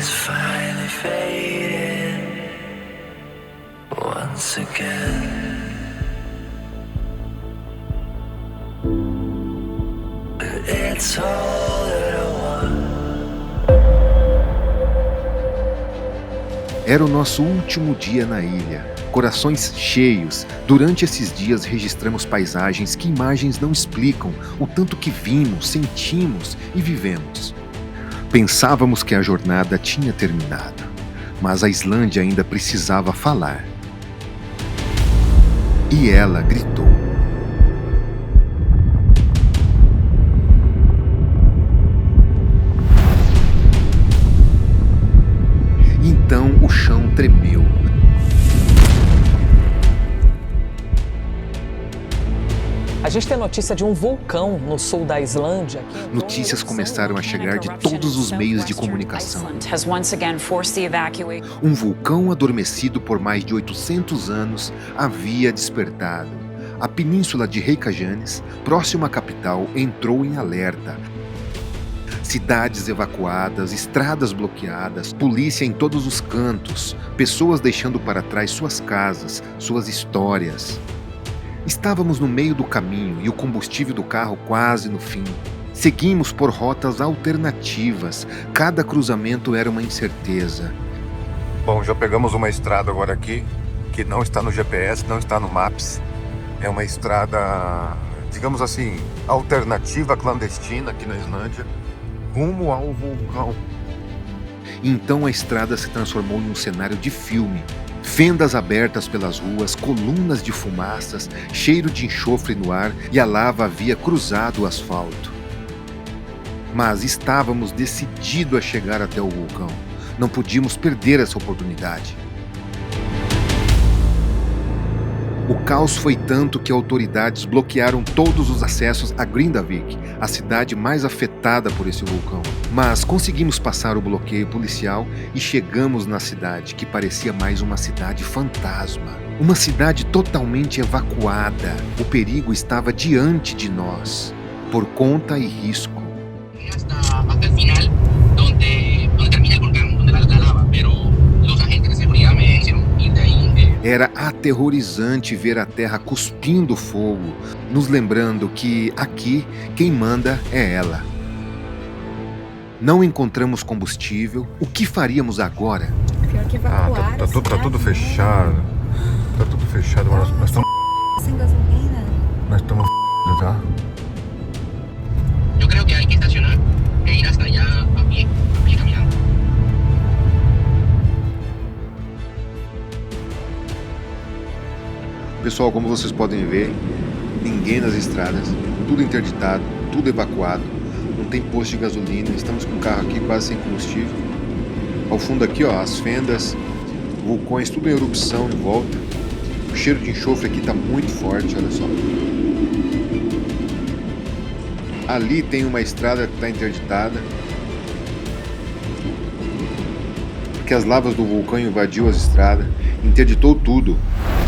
is finally fading once again. But it's all that I want. Era o nosso último dia na ilha, corações cheios. Durante esses dias registramos paisagens que imagens não explicam, o tanto que vimos, sentimos e vivemos. Pensávamos que a jornada tinha terminado, mas a Islândia ainda precisava falar. E ela gritou. Então o chão tremeu. A gente tem notícia de um vulcão no sul da Islândia. Notícias começaram a chegar de todos os meios de comunicação. Um vulcão adormecido por mais de 800 anos havia despertado. A península de Reykjanes, próxima à capital, entrou em alerta. Cidades evacuadas, estradas bloqueadas, polícia em todos os cantos, pessoas deixando para trás suas casas, suas histórias. Estávamos no meio do caminho e o combustível do carro quase no fim. Seguimos por rotas alternativas, cada cruzamento era uma incerteza. Bom, já pegamos uma estrada agora aqui, que não está no GPS, não está no Maps. É uma estrada, digamos assim, alternativa, clandestina aqui na Islândia, rumo ao vulcão. Então a estrada se transformou em um cenário de filme. Fendas abertas pelas ruas, colunas de fumaças, cheiro de enxofre no ar e a lava havia cruzado o asfalto. Mas estávamos decididos a chegar até o vulcão. Não podíamos perder essa oportunidade. O caos foi tanto que autoridades bloquearam todos os acessos a Grindavik, a cidade mais afetada por esse vulcão. Mas conseguimos passar o bloqueio policial e chegamos na cidade, que parecia mais uma cidade fantasma. Uma cidade totalmente evacuada. O perigo estava diante de nós, por conta e risco. Hasta el final, donde termina el volcán, donde la lava, pero los agentes de seguridad me hicieron ir de ahí. Era aterrorizante ver a terra cuspindo fogo, nos lembrando que aqui quem manda é ela. Não encontramos combustível. O que faríamos agora? Pior que evacuar, Tá tudo fechado. Tá tudo fechado, mas nós estamos sem gasolina. Nós estamos tá? Yo creo que hay que estacionar e ir hasta allá a pie caminando. Pessoal, como vocês podem ver, ninguém nas estradas, tudo interditado, tudo evacuado, não tem posto de gasolina, estamos com o carro aqui quase sem combustível. Ao fundo aqui, ó, as fendas, vulcões, tudo em erupção em volta. O cheiro de enxofre aqui está muito forte, olha só. Ali tem uma estrada que está interditada, porque as lavas do vulcão invadiu as estradas, interditou tudo.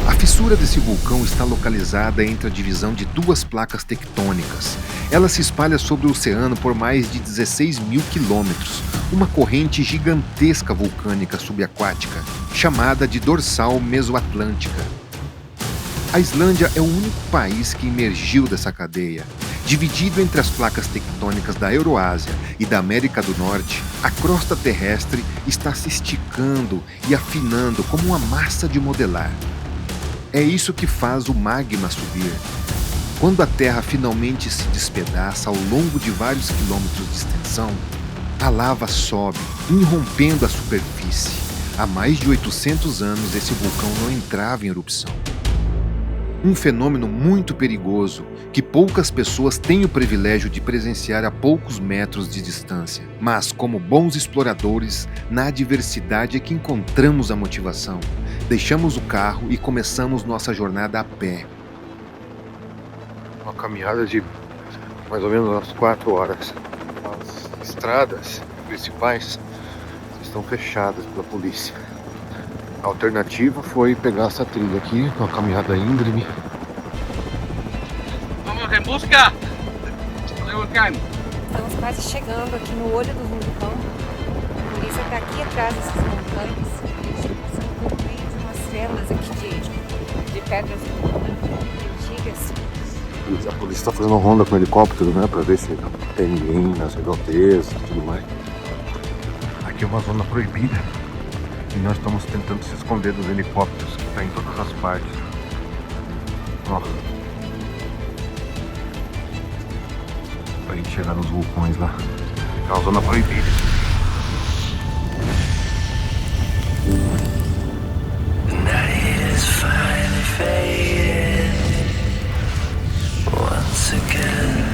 A fissura desse vulcão está localizada entre a divisão de duas placas tectônicas. Ela se espalha sobre o oceano por mais de 16 mil quilômetros, uma corrente gigantesca vulcânica subaquática, chamada de dorsal mesoatlântica. A Islândia é o único país que emergiu dessa cadeia. Dividido entre as placas tectônicas da Euroásia e da América do Norte, a crosta terrestre está se esticando e afinando como uma massa de modelar. É isso que faz o magma subir. Quando a Terra finalmente se despedaça ao longo de vários quilômetros de extensão, a lava sobe, irrompendo a superfície. Há mais de 800 anos esse vulcão não entrava em erupção. Um fenômeno muito perigoso que poucas pessoas têm o privilégio de presenciar a poucos metros de distância. Mas, como bons exploradores, na adversidade é que encontramos a motivação. Deixamos o carro e começamos nossa jornada a pé. Uma caminhada de mais ou menos umas 4 horas. As estradas principais estão fechadas pela polícia. A alternativa foi pegar essa trilha aqui, uma caminhada íngreme. Vamos em busca do vulcão. Estamos quase chegando aqui no olho do vulcão. A começa daqui atrás dessas montanhas. São por meio de umas celas aqui de pedras antigas. A polícia está fazendo ronda com helicóptero, né? Pra ver se não tem ninguém nas redondezas e tudo mais. Aqui é uma zona proibida. E nós estamos tentando se esconder dos helicópteros que tá em todas as partes. Ó. Pra gente chegar nos vulcões lá. É uma zona proibida. Night is finally fading once again.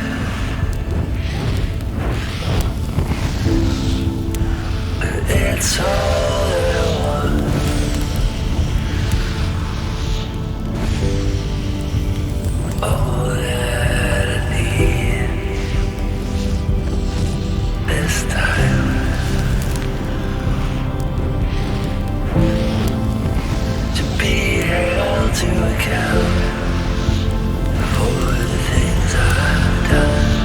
But it's all that I want. All that I need this time. To be held to account for the things I've done.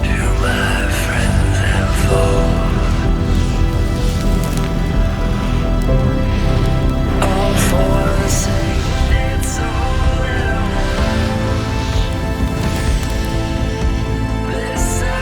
To my friends and foes, all for the sake, it's all that I want. This time.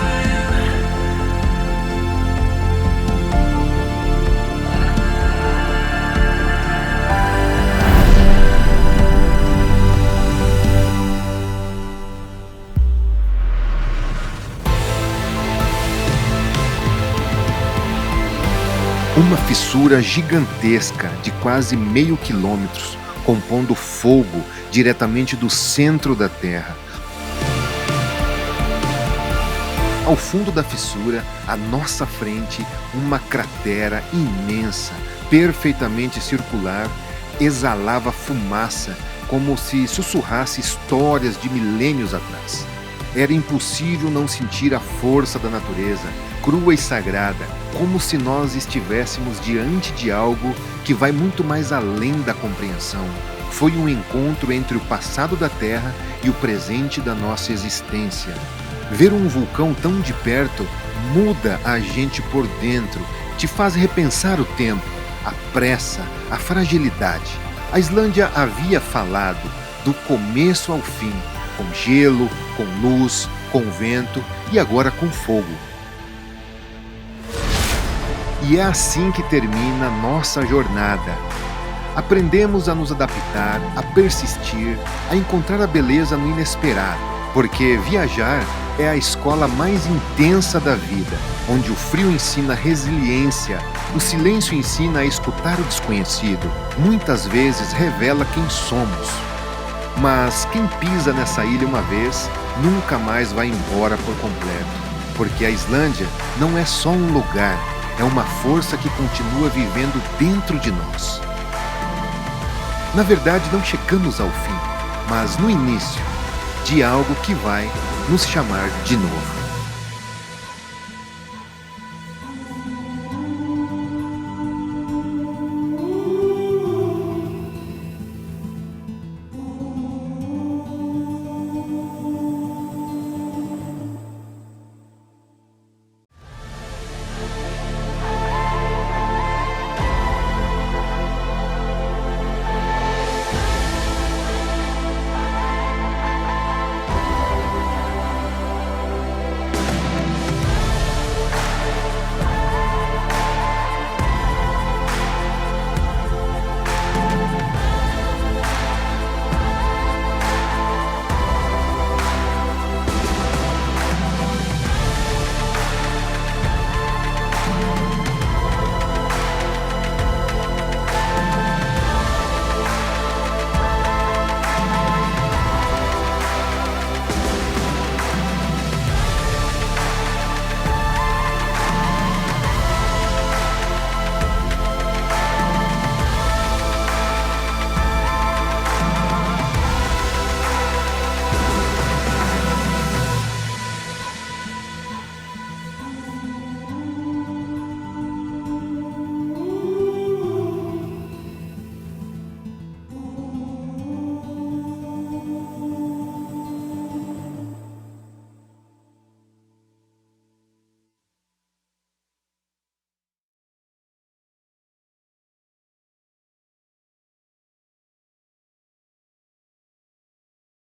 Uma fissura gigantesca de quase meio quilômetro, compondo fogo diretamente do centro da Terra. Ao fundo da fissura, à nossa frente, uma cratera imensa, perfeitamente circular, exalava fumaça como se sussurrasse histórias de milênios atrás. Era impossível não sentir a força da natureza, crua e sagrada, como se nós estivéssemos diante de algo que vai muito mais além da compreensão. Foi um encontro entre o passado da Terra e o presente da nossa existência. Ver um vulcão tão de perto muda a gente por dentro, te faz repensar o tempo, a pressa, a fragilidade. A Islândia havia falado do começo ao fim, com gelo, com luz, com vento e agora com fogo. E é assim que termina nossa jornada. Aprendemos a nos adaptar, a persistir, a encontrar a beleza no inesperado, porque viajar é a escola mais intensa da vida, onde o frio ensina resiliência, o silêncio ensina a escutar o desconhecido, muitas vezes revela quem somos. Mas quem pisa nessa ilha uma vez, nunca mais vai embora por completo, porque a Islândia não é só um lugar, é uma força que continua vivendo dentro de nós. Na verdade, não chegamos ao fim, mas no início de algo que vai nos chamar de novo.